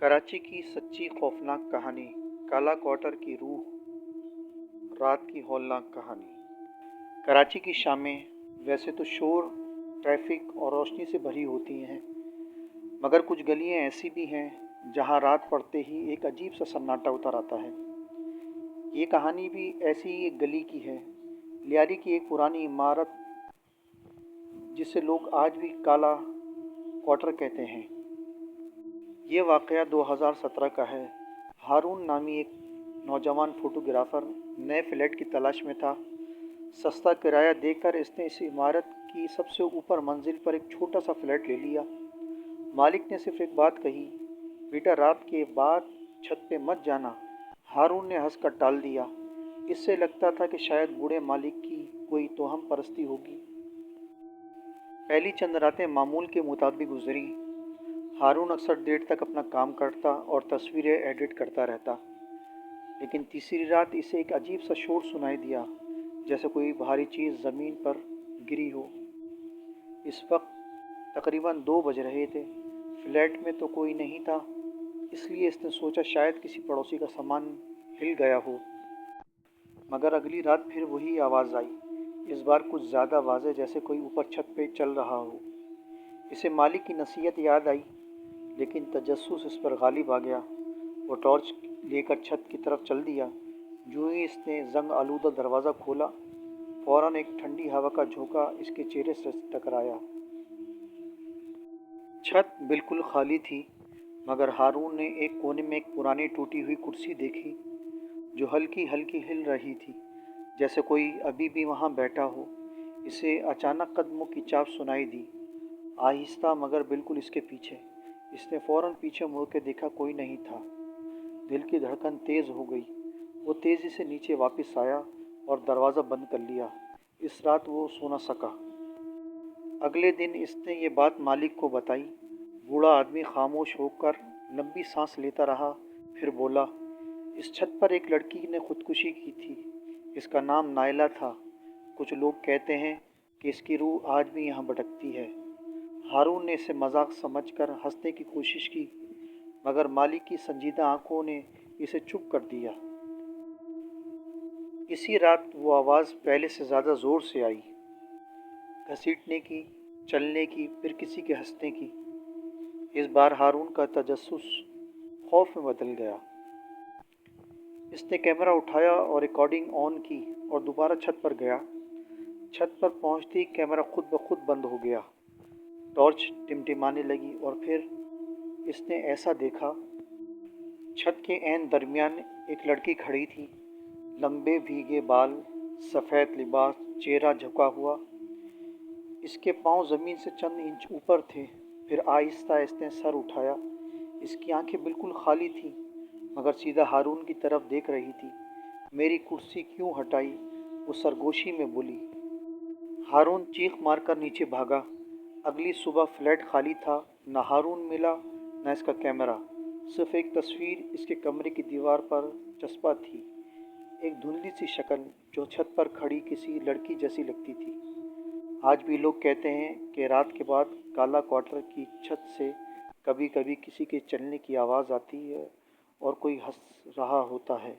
कराची की सच्ची खौफनाक कहानी, काला क्वार्टर की रूह, रात की हौलनाक कहानी। कराची की शामें वैसे तो शोर, ट्रैफिक और रोशनी से भरी होती हैं, मगर कुछ गलियां ऐसी भी हैं जहां रात पड़ते ही एक अजीब सा सन्नाटा उतर आता है। ये कहानी भी ऐसी ही एक गली की है, लियारी की एक पुरानी इमारत जिसे लोग आज भी काला क्वार्टर कहते हैं। ये वाक़या 2017 का है। हारून नामी एक नौजवान फोटोग्राफ़र नए फ्लैट की तलाश में था। सस्ता किराया देकर इसने इस इमारत की सबसे ऊपर मंजिल पर एक छोटा सा फ्लैट ले लिया। मालिक ने सिर्फ एक बात कही, बेटा रात के बाद छत पे मत जाना। हारून ने हंसकर टाल दिया। इससे लगता था कि शायद बूढ़े मालिक की कोई तोहम परस्ती होगी। पहली चंद रातें मामूल के मुताबिक गुजरी। हारून अक्सर देर तक अपना काम करता और तस्वीरें एडिट करता रहता, लेकिन तीसरी रात इसे एक अजीब सा शोर सुनाई दिया, जैसे कोई भारी चीज़ ज़मीन पर गिरी हो। इस वक्त तकरीबन 2 बज रहे थे। फ्लैट में तो कोई नहीं था, इसलिए इसने सोचा शायद किसी पड़ोसी का सामान हिल गया हो। मगर अगली रात फिर वही आवाज़ आई, इस बार कुछ ज़्यादा वाज़े, जैसे कोई ऊपर छत पे चल रहा हो। इसे मालिक की नसीहत याद आई, लेकिन तजस्सुस इस पर गालिब आ गया। वो टॉर्च लेकर छत की तरफ चल दिया। जो ही इसने जंग आलूदा दरवाज़ा खोला, फौरन एक ठंडी हवा का झोंका इसके चेहरे से टकराया। छत बिल्कुल खाली थी, मगर हारून ने एक कोने में एक पुरानी टूटी हुई कुर्सी देखी, जो हल्की हल्की हिल रही थी, जैसे कोई अभी भी वहाँ बैठा हो। इसे अचानक कदमों की चाप सुनाई दी, आहिस्ता मगर बिल्कुल इसके पीछे। इसने फौरन पीछे मुड़ के देखा, कोई नहीं था। दिल की धड़कन तेज़ हो गई। वो तेज़ी से नीचे वापस आया और दरवाज़ा बंद कर लिया। इस रात वो सो न सका। अगले दिन इसने ये बात मालिक को बताई। बूढ़ा आदमी खामोश होकर लंबी सांस लेता रहा, फिर बोला, इस छत पर एक लड़की ने खुदकुशी की थी। इसका नाम नायला था। कुछ लोग कहते हैं कि इसकी रूह आज भी यहाँ भटकती है। हारून ने इसे मजाक समझकर हंसने की कोशिश की, मगर मालिक की संजीदा आंखों ने इसे चुप कर दिया। इसी रात वो आवाज़ पहले से ज़्यादा ज़ोर से आई, घसीटने की, चलने की, फिर किसी के हंसने की। इस बार हारून का तजस्सुस खौफ में बदल गया। इसने कैमरा उठाया और रिकॉर्डिंग ऑन की और दोबारा छत पर गया। छत पर पहुंचते ही कैमरा खुद ब खुद बंद हो गया। टॉर्च टिमटिमाने लगी और फिर इसने ऐसा देखा। छत के ऐन दरमियान एक लड़की खड़ी थी, लंबे भीगे बाल, सफ़ेद लिबास, चेहरा झुका हुआ। इसके पांव ज़मीन से चंद इंच ऊपर थे। फिर आहिस्ता इसने सर उठाया। इसकी आंखें बिल्कुल खाली थीं, मगर सीधा हारून की तरफ देख रही थी। मेरी कुर्सी क्यों हटाई? वो सरगोशी में बोली। हारून चीख मारकर नीचे भागा। अगली सुबह फ्लैट खाली था। न हारून मिला, न इसका कैमरा। सिर्फ एक तस्वीर इसके कमरे की दीवार पर चस्पा थी, एक धुंधली सी शक्ल जो छत पर खड़ी किसी लड़की जैसी लगती थी। आज भी लोग कहते हैं कि रात के बाद काला क्वार्टर की छत से कभी कभी किसी के चलने की आवाज़ आती है और कोई हंस रहा होता है।